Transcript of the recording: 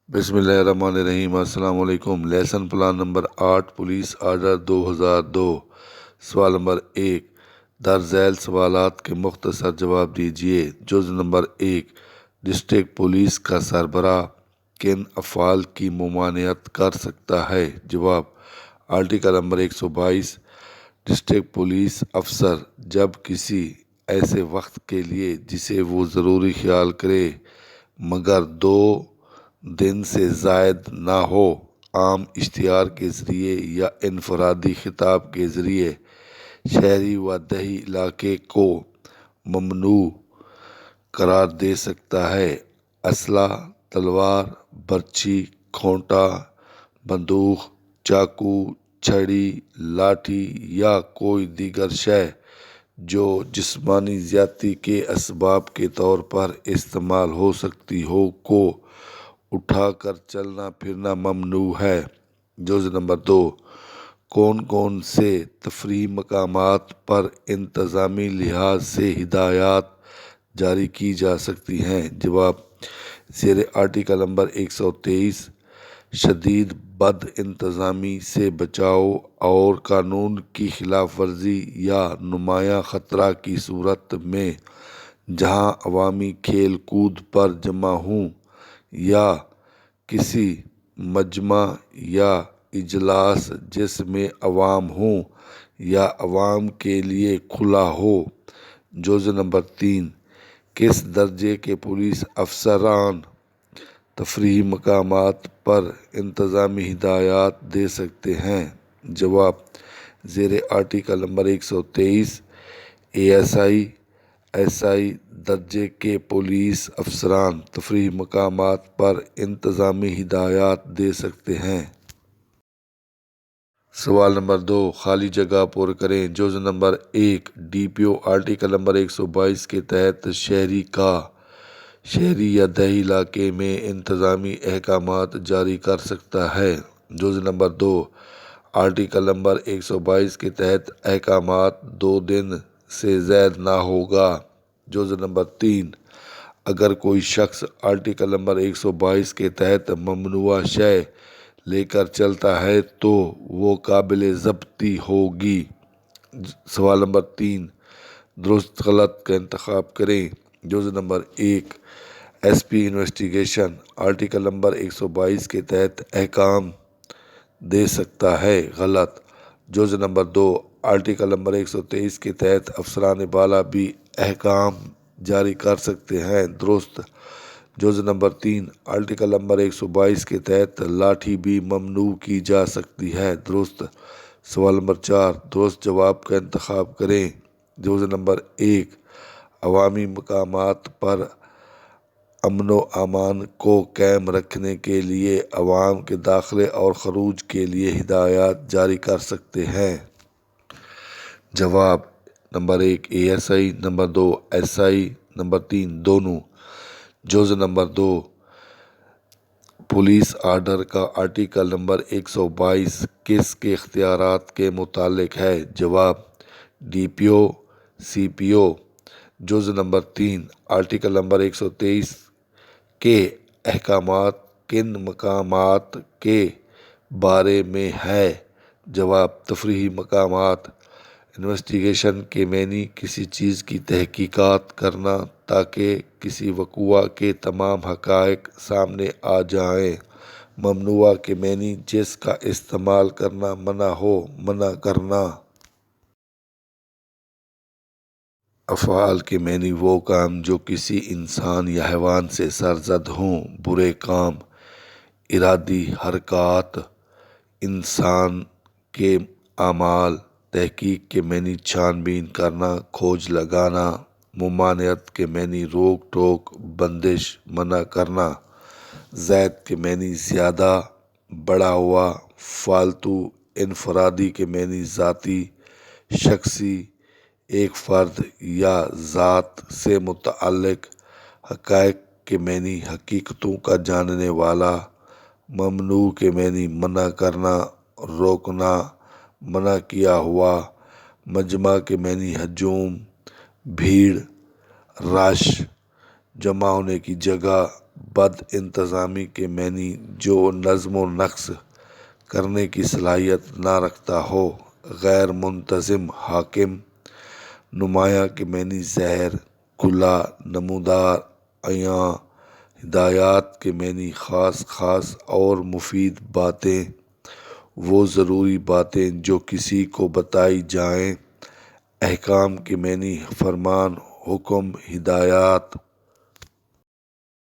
بسم اللہ الرحمن الرحیم۔ السلام علیکم۔ Lesson plan number 8 police order 2002۔ سوال نمبر 1، در ذیل سوالات کے مختصر جواب دیجیے۔ جز نمبر 1، ڈسٹرکٹ پولیس کا سربراہ کن افعال کی ممانعت کر سکتا ہے؟ جواب، آرٹیکل نمبر 122، ڈسٹرکٹ پولیس افسر جب کسی ایسے وقت کے لیے جسے وہ ضروری خیال کرے مگر 2 دن سے زائد نہ ہو، عام اشتہار کے ذریعے یا انفرادی خطاب کے ذریعے شہری و دیہی علاقے کو ممنوع قرار دے سکتا ہے۔ اسلحہ، تلوار، برچی، کھونٹا، بندوق، چاقو، چھڑی، لاٹھی یا کوئی دیگر شے جو جسمانی زیادتی کے اسباب کے طور پر استعمال ہو سکتی ہو کو اٹھا کر چلنا پھرنا ممنوع ہے۔ جز نمبر 2، کون کون سے تفریحی مقامات پر انتظامی لحاظ سے ہدایات جاری کی جا سکتی ہیں؟ جواب، زیر آرٹیکل نمبر 123، شدید بد انتظامی سے بچاؤ اور قانون کی خلاف ورزی یا نمایاں خطرہ کی صورت میں جہاں عوامی کھیل کود پر جمع ہوں یا کسی مجمع یا اجلاس جس میں عوام ہوں یا عوام کے لیے کھلا ہو۔ جز نمبر 3، کس درجے کے پولیس افسران تفریحی مقامات پر انتظامی ہدایات دے سکتے ہیں؟ جواب، زیر آرٹیکل نمبر 123، ایس آئی درجے کے پولیس افسران تفریحی مقامات پر انتظامی ہدایات دے سکتے ہیں۔ سوال نمبر 2، خالی جگہ پر کریں۔ جز نمبر 1، ڈی پی او آرٹیکل نمبر 122 کے تحت شہری یا دیہی علاقے میں انتظامی احکامات جاری کر سکتا ہے۔ جز نمبر 2، آرٹیکل نمبر 122 کے تحت احکامات 2 دن سے زائد نہ ہوگا۔ جز نمبر 3، اگر کوئی شخص آرٹیکل نمبر 122 کے تحت ممنوعہ شے لے کر چلتا ہے تو وہ قابل ضبطی ہوگی۔ سوال نمبر 3، درست غلط کا انتخاب کریں۔ جز number 1، S P investigation article number 122 کے تحت احکام دے سکتا ہے، غلط۔ جز نمبر 2، آرٹیکل نمبر 123 کے تحت افسران بالا بھی احکام جاری کر سکتے ہیں، درست۔ جز نمبر 3، آرٹیکل نمبر 122 کے تحت لاٹھی بھی ممنوع کی جا سکتی ہے، درست۔ سوال نمبر 4، درست جواب کا انتخاب کریں۔ جز نمبر 1، عوامی مقامات پر امن و امان کو قائم رکھنے کے لیے عوام کے داخلے اور خروج کے لیے ہدایات جاری کر سکتے ہیں۔ جواب، number 1 S I, number 2 S I, number 3 دونوں۔ جز نمبر 2، پولیس آرڈر کا آرٹیکل نمبر 122 کس کے اختیارات کے متعلق ہے؟ جواب، ڈی پی او، سی پی او۔ جز نمبر 3، آرٹیکل نمبر 123 کے احکامات کن مقامات کے بارے میں ہے؟ جواب، تفریحی مقامات۔ انویسٹیگیشن کے معنی کسی چیز کی تحقیقات کرنا تاکہ کسی وقوع کے تمام حقائق سامنے آ جائیں۔ ممنوعہ کے معنی جس کا استعمال کرنا منع ہو، منع کرنا۔ افعال کے معنی وہ کام جو کسی انسان یا حیوان سے سرزد ہوں، برے کام۔ ارادی حرکات، انسان کے اعمال۔ تحقیق کے معنی چھان بین کرنا، کھوج لگانا۔ ممانعت کے معنی روک ٹوک، بندش، منع کرنا۔ زائد کے معنی زیادہ، بڑھا ہوا، فالتو۔ انفرادی کے معنی ذاتی، شخصی، ایک فرد یا ذات سے متعلق۔ حقائق کے معنی حقیقتوں کا جاننے والا۔ ممنوع کے معنی منع کرنا، روکنا، منع کیا ہوا۔ مجمع کے معنی ہجوم، بھیڑ، رش، جمع ہونے کی جگہ، بد انتظامی کے معنی جو نظم و نقص کرنے کی صلاحیت نہ رکھتا ہو، غیر منتظم حاکم، نمایاں کے معنی زہر، کھلا، نمودار، عیاں، ہدایات کے معنی خاص خاص اور مفید باتیں، وہ ضروری باتیں جو کسی کو بتائی جائیں، احکام کے معنی فرمان، حکم، ہدایات،